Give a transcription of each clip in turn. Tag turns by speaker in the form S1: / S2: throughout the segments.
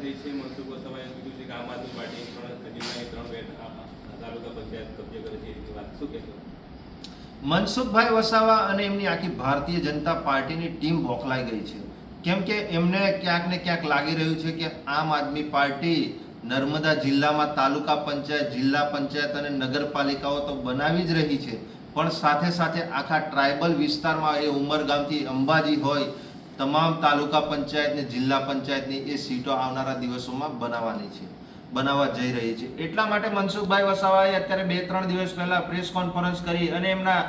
S1: થઈ છે. મનસુખ વસાવાએ કીધું છે કે આમ આદમી પાર્ટી જિલ્લાની 3 તાલુકા પંચાયત કબજે કરે છે એની વાત શું કહેશો?
S2: મનસુખભાઈ વસાવા અને એમની આખી ભારતીય જનતા પાર્ટીની ટીમ બોખલાઈ ગઈ છે. કેમ કે એમને ક્યાંક ને ક્યાંક લાગી રહ્યું છે કે આમ આદમી પાર્ટી નર્મદા જિલ્લામાં તાલુકા પંચાયત, જિલ્લા પંચાયત અને નગરપાલિકાઓ તો બનાવી જ રહી છે, પણ સાથે સાથે આખા ટ્રાઇબલ વિસ્તારમાં એ ઉમરગામથી અંબાજી હોય તમામ તાલુકા પંચાયતની, જિલ્લા પંચાયતની એ સીટો આવનારા દિવસોમાં બનાવવા જઈ રહી છે. એટલા માટે મનસુખભાઈ વસાવાએ અત્યારે 2-3 દિવસ પહેલા પ્રેસ કોન્ફરન્સ કરી અને એમના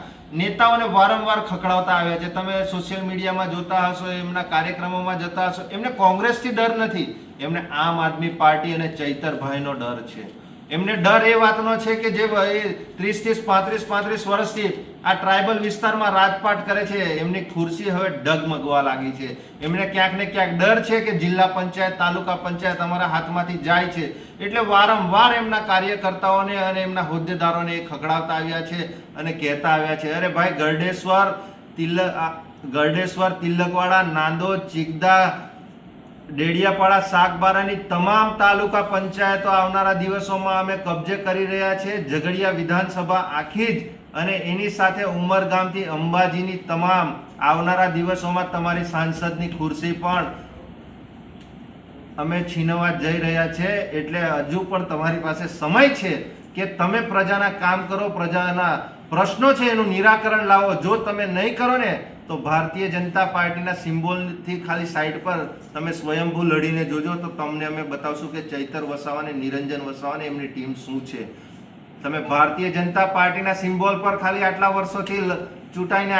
S2: નેતાઓને વારંવાર ખખડાવતા આવ્યા છે. તમે સોશિયલ મીડિયામાં જોતા હશો, એમના કાર્યક્રમોમાં જતા હશો, એમને કોંગ્રેસથી ડર નથી, એમને આમ આદમી પાર્ટી અને ચૈતરભાઈનો ડર છે. એમને ડર એ વાતનો છે કે જે 30-35 વર્ષથી આ ટ્રાઇબલ વિસ્તારમાં રાજપાટ કરે છે, એમની ખુરશી હવે ડગમગવા લાગી છે. એમને ક્યાંક ને ક્યાંક ડર છે કે જિલ્લા પંચાયત, તાલુકા પંચાયત અમારા હાથમાંથી જાય છે. એટલે વારંવાર એમના કાર્યકર્તાઓને અને એમના હોદ્દેદારોને એ ખખડાવતા આવ્યા છે અને કહેતા આવ્યા છે, અરે ભાઈ ગરડેશ્વર, તિલકવાડા, નાંદોદ, ચિકદા, ડેડિયાપાડા, સાગબારાની તમામ તાલુકા પંચાયતો આવનારા દિવસોમાં અમે કબજે કરી રહ્યા છે. ઝઘડિયા વિધાનસભા આખી જ અને એની સાથે ઉમરગામથી અંબાજીની તમામ આવનારા દિવસોમાં તમારી સાંસદની ખુરશી પણ અમે છીનવા જઈ રહ્યા છે. એટલે હજુ પણ તમારી પાસે સમય છે કે તમે પ્રજાના કામ કરો, પ્રજાના પ્રશ્નો છે એનું નિરાકરણ લાવો. જો તમે નહીં કરો ને તો ભારતીય જનતા પાર્ટીના સિમ્બોલથી ખાલી સાઈડ પર તમે સ્વયંભૂ લડીને જોજો, તો તમને અમે બતાવશું કે ચૈતર વસાવા અને નિરંજન વસાવા એમની ટીમ શું છે. તમે ભારતીય જનતા પાર્ટીના સિમ્બોલ પર ખાલી આટલા વર્ષોથી ચૂંટાઈને